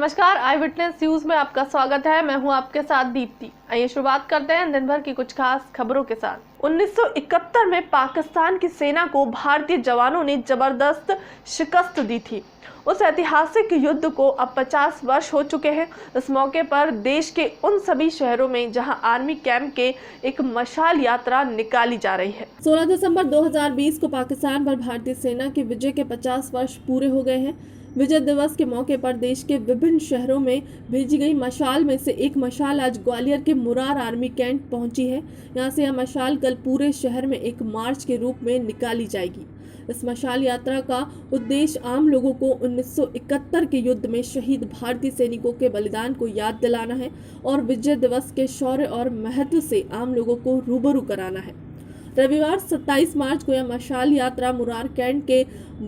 नमस्कार, आई witness news में आपका स्वागत है। मैं हूं आपके साथ दीप्ति। आइए शुरुआत करते हैं दिन भर की कुछ खास खबरों के साथ। 1971 में पाकिस्तान की सेना को भारतीय जवानों ने जबरदस्त शिकस्त दी थी। उस ऐतिहासिक युद्ध को अब 50 वर्ष हो चुके हैं। इस मौके पर देश के उन सभी शहरों में जहां आर्मी कैंप के एक मशाल यात्रा निकाली जा रही है। 16 दिसंबर 2020 को पाकिस्तान पर भारतीय सेना की विजय के 50 वर्ष पूरे हो गए हैं। विजय दिवस के मौके पर देश के विभिन्न शहरों में भेजी गई मशाल में से एक मशाल आज ग्वालियर के मुरार आर्मी कैंप पहुंची है। यहां से यह मशाल कल पूरे शहर में एक मार्च के रूप में निकाली जाएगी। इस मशाल यात्रा का उद्देश्य आम लोगों को 1971 के युद्ध में शहीद भारतीय सैनिकों के बलिदान को याद दिलाना है और विजय दिवस के शौर्य और महत्व से आम लोगों को रूबरू कराना है। रविवार 27 मार्च को यह मशाल यात्रा मुरार कैंट के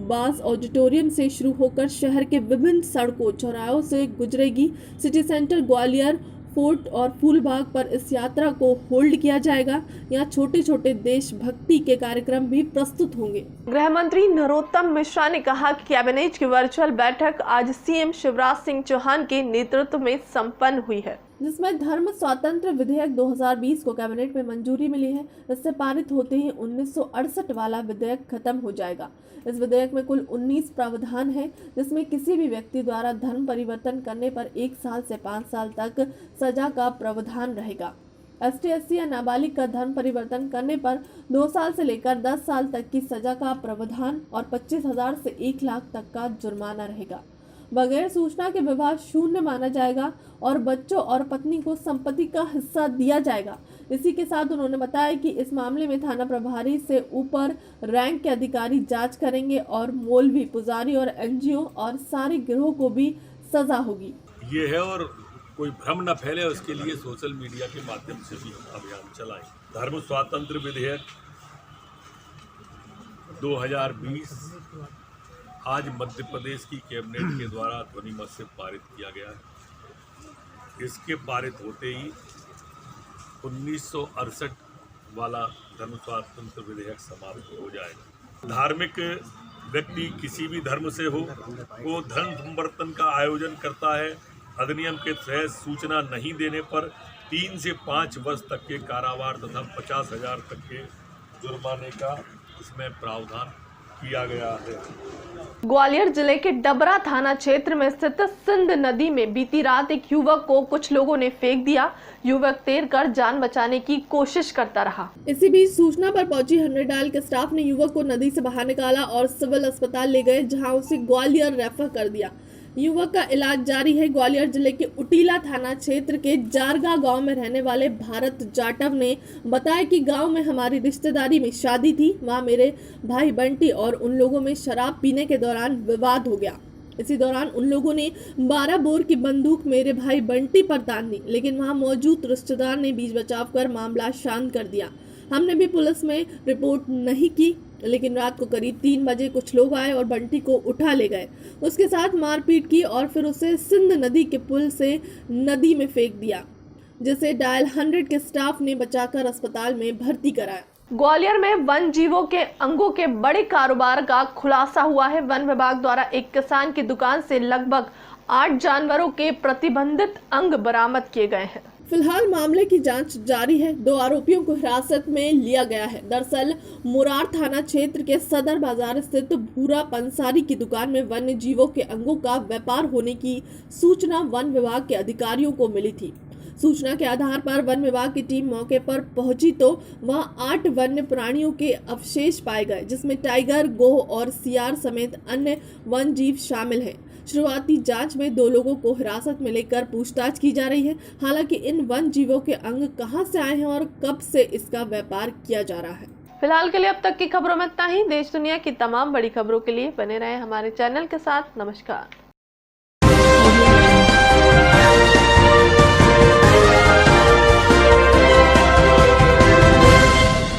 बास ऑडिटोरियम से शुरू होकर शहर के विभिन्न सड़कों चौराहों से गुजरेगी। सिटी सेंटर, ग्वालियर फोर्ट और फूलबाग पर इस यात्रा को होल्ड किया जाएगा। यहाँ छोटे छोटे देशभक्ति के कार्यक्रम भी प्रस्तुत होंगे। गृह मंत्री नरोत्तम मिश्रा ने कहा कि कैबिनेट की वर्चुअल बैठक आज सीएम शिवराज सिंह चौहान के नेतृत्व में संपन्न हुई है, जिसमें धर्म स्वातंत्र विधेयक 2020 को कैबिनेट में मंजूरी मिली है। इससे पारित होते ही 1968 वाला विधेयक खत्म हो जाएगा। इस विधेयक में कुल 19 प्रावधान है, जिसमें किसी भी व्यक्ति द्वारा धर्म परिवर्तन करने पर 1 साल से 5 साल तक सजा का प्रावधान रहेगा। ST/SC या नाबालिग का धर्म परिवर्तन करने पर 2 साल से लेकर 10 साल तक की सजा का प्रावधान और 25,000 से 1 लाख तक का जुर्माना रहेगा। बगैर सूचना के विवाह शून्य माना जाएगा और बच्चों और पत्नी को संपत्ति का हिस्सा दिया जाएगा। इसी के साथ उन्होंने बताया कि इस मामले में थाना प्रभारी से ऊपर रैंक के अधिकारी जांच करेंगे और मौलवी, पुजारी और NGO और सारे गिरोह को भी सजा होगी। ये है और कोई भ्रम न फैले, उसके लिए सोशल मीडिया के माध्यम से भी हम अभियान चलाएं। धर्म स्वातंत्र विधेयक 2020 आज मध्य प्रदेश की कैबिनेट के द्वारा ध्वनिमत से पारित किया गया है। इसके पारित होते ही 1968 वाला धर्म स्वातंत्र विधेयक समाप्त हो जाएगा। धार्मिक व्यक्ति किसी भी धर्म से हो, वो धर्म परिवर्तन का आयोजन करता है, अधिनियम के तहत सूचना नहीं देने पर 3 से 5 वर्ष तक के कारावास तथा 50,000 तक के जुर्माने का इसमें प्रावधान किया गया है। ग्वालियर जिले के डबरा थाना क्षेत्र में स्थित सिंध नदी में बीती रात एक युवक को कुछ लोगों ने फेंक दिया। युवक तैरकर जान बचाने की कोशिश करता रहा। इसी बीच सूचना पर पहुंची 100 डायल के स्टाफ ने युवक को नदी से बाहर निकाला और सिविल अस्पताल ले गए, जहां उसे ग्वालियर रेफर कर दिया। युवक का इलाज जारी है। ग्वालियर जिले के उटीला थाना क्षेत्र के जारगा गांव में रहने वाले भारत जाटव ने बताया कि गांव में हमारी रिश्तेदारी में शादी थी। वहां मेरे भाई बंटी और उन लोगों में शराब पीने के दौरान विवाद हो गया। इसी दौरान उन लोगों ने 12 बोर की बंदूक मेरे भाई बंटी पर तान दी, लेकिन वहां मौजूद रिश्तेदार ने बीच बचाव कर मामला शांत कर दिया। हमने भी पुलिस में रिपोर्ट नहीं की, लेकिन रात को करीब 3 बजे कुछ लोग आए और बंटी को उठा ले गए। उसके साथ मारपीट की और फिर उसे सिंध नदी के पुल से नदी में फेंक दिया, जिसे डायल 100 के स्टाफ ने बचाकर अस्पताल में भर्ती कराया। ग्वालियर में वन जीवों के अंगों के बड़े कारोबार का खुलासा हुआ है। वन विभाग द्वारा एक किसान की दुकान से लगभग 8 जानवरों के प्रतिबंधित अंग बरामद किए गए हैं। फिलहाल मामले की जांच जारी है। 2 आरोपियों को हिरासत में लिया गया है। दरअसल मुरार थाना क्षेत्र के सदर बाजार स्थित भूरा पंसारी की दुकान में वन्य जीवों के अंगों का व्यापार होने की सूचना वन विभाग के अधिकारियों को मिली थी। सूचना के आधार पर वन विभाग की टीम मौके पर पहुंची तो वहां 8 वन्य प्राणियों के अवशेष पाए गए, जिसमें टाइगर, गोह और सियार समेत अन्य वन जीव शामिल हैं। शुरुआती जांच में 2 लोगों को हिरासत में लेकर पूछताछ की जा रही है। हालांकि इन वन जीवों के अंग कहां से आए हैं और कब से इसका व्यापार किया जा रहा है। फिलहाल के लिए अब तक की खबरों में इतना ही। देश दुनिया की तमाम बड़ी खबरों के लिए बने रहे हमारे चैनल के साथ। नमस्कार।